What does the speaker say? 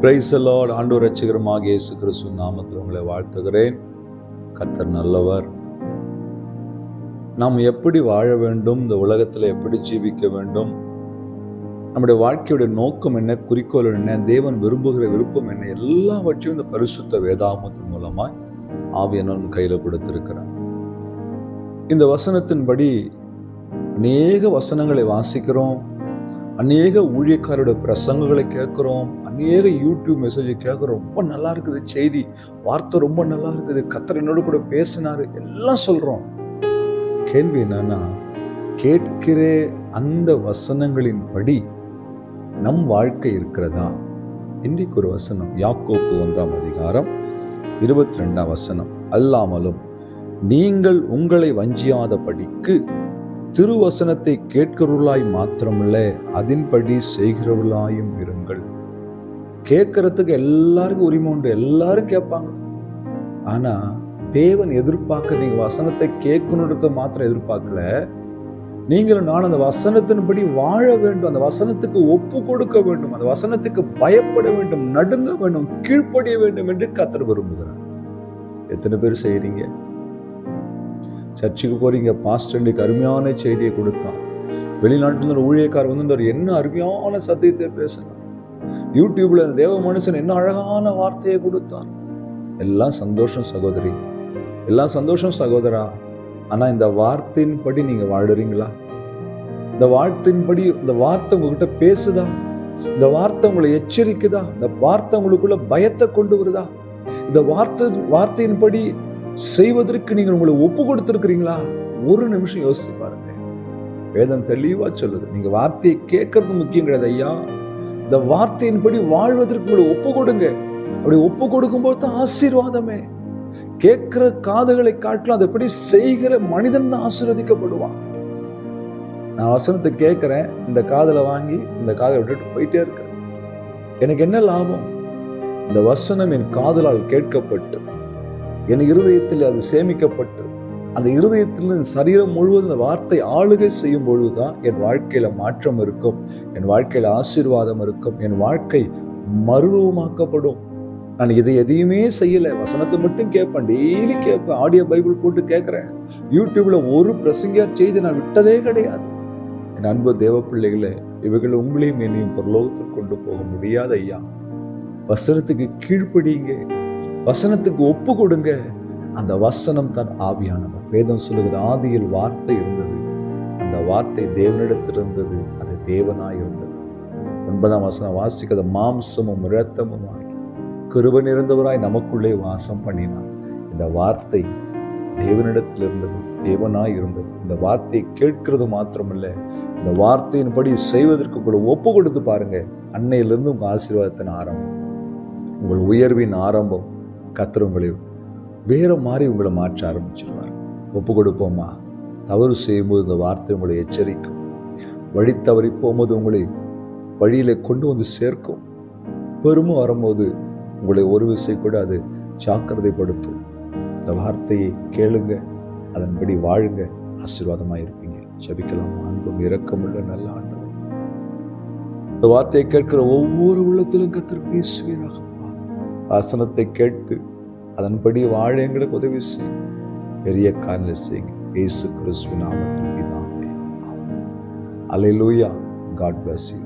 Praise the Lord. ஆண்டவர் இரட்சகருமாகிய இயேசு கிறிஸ்துவின் நாமத்தில் உங்களை வாழ்த்துகிறேன். கர்த்தர் நல்லவர். நாம் எப்படி வாழ வேண்டும், இந்த உலகத்தில் எப்படி ஜீவிக்க வேண்டும், நம்முடைய வாழ்க்கையுடைய நோக்கம் என்ன, குறிக்கோள் என்ன, தேவன் விரும்புகிற விருப்பம் என்ன, எல்லாவற்றையும் இந்த பரிசுத்த வேதாகமத்தின் மூலமாய் ஆவியானவர் கையில கொடுத்திருக்கிறார். இந்த வசனத்தின்படி அநேக வசனங்களை வாசிக்கிறோம், அநேக ஊழியக்காரோட பிரசங்கங்களை கேட்குறோம், அநேக யூடியூப் மெசேஜை கேட்குறோம். ரொம்ப நல்லா இருக்குது செய்தி, வார்த்தை ரொம்ப நல்லா இருக்குது, கர்த்தர் என்னோடு கூட பேசினாரு, எல்லாம் சொல்றோம். கேள்வி என்னன்னா, கேட்கிற அந்த வசனங்களின் படி நம் வாழ்க்கை இருக்கிறதா? இன்றைக்கு ஒரு வசனம், யாக்கோப்பு 1:22 அல்லாமலும் நீங்கள் உங்களை வஞ்சியாத படிக்கு திருவசனத்தை கேட்கிறவர்களாய் மாத்திரமல்ல, அதன்படி செய்கிறவர்களாயும் இருங்கள். கேட்கறதுக்கு எல்லாருக்கும் உரிமை உண்டு, எல்லாரும் கேட்பாங்க. ஆனா தேவன் எதிர்பார்க்க, நீங்க வசனத்தை கேட்கணுன்றத மாத்திரம் எதிர்பார்க்கல, நீங்களும் நான் அந்த வசனத்தின்படி வாழ வேண்டும், அந்த வசனத்துக்கு ஒப்பு கொடுக்க வேண்டும், அந்த வசனத்துக்கு பயப்பட வேண்டும், நடுங்க வேண்டும், கீழ்ப்படிய வேண்டும் என்று கர்த்தர் விரும்புகிறார். எத்தனை பேர் செய்றீங்க? சர்ச்சுக்கு போறீங்க, பாஸ்டர் இன்னைக்கு அருமையான செய்தியை கொடுத்தார், வெளிநாட்டில் ஒரு ஊழியக்கார் வந்து என்ன அருமையான சத்தியத்தை பேசினார், யூடியூப்ல தேவ மனுஷன் என்ன அழகான வார்த்தையை கொடுத்தார். எல்லாம் சந்தோஷம் சகோதரி, எல்லாம் சந்தோஷம் சகோதரா. ஆனா இந்த வார்த்தையின்படி நீங்க வாழுறீங்களா? இந்த வார்த்தையின்படி இந்த வார்த்தை உங்ககிட்ட பேசுதா? இந்த வார்த்தை உங்களை எச்சரிக்குதா? இந்த வார்த்தை உங்களுக்குள்ள பயத்தை கொண்டு வருதா? இந்த வார்த்தையின்படி செய்வதற்கு நீங்கள் உங்களை ஒப்பு கொடுத்திருக்கிறீங்களா? ஒரு நிமிஷம் யோசிச்சு பாருங்க. வேதம் தெளிவா சொல்லுது, நீங்க வார்த்தையை கேட்கறது முக்கியம் கிடையாது ஐயா, இந்த வார்த்தையின்படி வாழ்வதற்கு உங்களை ஒப்பு கொடுங்க. அப்படி ஒப்பு கொடுக்கும்போது தான் ஆசீர்வாதமே. கேட்கிற காதுகளை காட்டலாம், அதை எப்படி செய்கிற மனிதன் ஆசீர்வதிக்கப்படுவான். நான் வசனத்தை கேட்கிறேன், இந்த காதலை வாங்கி இந்த காதை விட்டுட்டு போயிட்டே இருக்கிறேன், எனக்கு என்ன லாபம்? இந்த வசனம் என் காதலால் கேட்கப்பட்டு என் இருதயத்தில் அது சேமிக்கப்பட்டு அந்த இருதயத்தில் என் சரீரம் முழுவதும் இந்த வார்த்தை ஆளுகை செய்யும் பொழுதுதான் என் வாழ்க்கையில மாற்றம் இருக்கும், என் வாழ்க்கையில ஆசீர்வாதம் இருக்கும், என் வாழ்க்கை மறுரூபமாக்கப்படும். நான் எதையுமே செய்யல, வசனத்தை மட்டும் கேட்பேன், டெய்லி கேட்பேன், ஆடியோ பைபிள் போட்டு கேட்கிறேன், யூடியூப்ல ஒரு பிரசங்கியார் செய்தி நான் விட்டதே கிடையாது. என் அன்பு தேவ பிள்ளைகளே, இவைகள் உங்களையும் என்னையும் பரலோகத்தில் கொண்டு போக முடியாது ஐயா. வசனத்துக்கு கீழ்ப்படிங்க, வசனத்துக்கு ஒப்பு கொடுங்க. அந்த வசனம் தான் ஆவியானவர். வேதம் சொல்லுகிறது, ஆதியில் வார்த்தை இருந்தது, அந்த வார்த்தை தேவனிடத்தில் இருந்தது, அது தேவனாய் இருந்தது. 9 வாசிக்கிறது, மாம்சமும் இரத்தமும் ஆகி கிருபை நிறைந்தவராய் நமக்குள்ளே வாசம் பண்ணினார். இந்த வார்த்தை தேவனிடத்தில் இருந்தது, தேவனாய் இருந்தது. இந்த வார்த்தையை கேட்கிறது மாத்திரமல்ல, இந்த வார்த்தையின்படி செய்வதற்கு கூட ஒப்பு கொடுத்து பாருங்க. அன்னையிலிருந்து உங்க ஆசீர்வாதத்தின் ஆரம்பம், உங்கள் உயர்வின் ஆரம்பம். கர்த்தர் உங்களை வேற மாதிரி உங்களை மாற்ற ஆரம்பிச்சிருவார். ஒப்பு கொடுப்போமா? தவறு செய்யும்போது இந்த வார்த்தை உங்களை எச்சரிக்கும், வழி தவறி போகும்போது உங்களை வழியில கொண்டு வந்து சேர்க்கும், பெருமை வரும்போது உங்களை ஒரு விசை கூட அது ஜாக்கிரதைப்படுத்தும். இந்த வார்த்தையை கேளுங்க, அதன்படி வாழுங்க, ஆசீர்வாதமாக இருப்பீங்க. ஜெபிக்கலாம். அன்பும் இரக்கமுள்ள நல்ல ஆண்டவர், இந்த வார்த்தையை கேட்கிற ஒவ்வொரு உள்ளத்திலும் கர்த்தர் பேசுவீராக. வசனத்தை கேட்டு அதன்படி வாழ எங்களுக்கு உதவி செய்யும். பெரிய காரியங்களை செய்யுங்க. இயேசு கிறிஸ்துவின் நாமத்தில் பிதாவே. அல்லேலூயா. God bless you.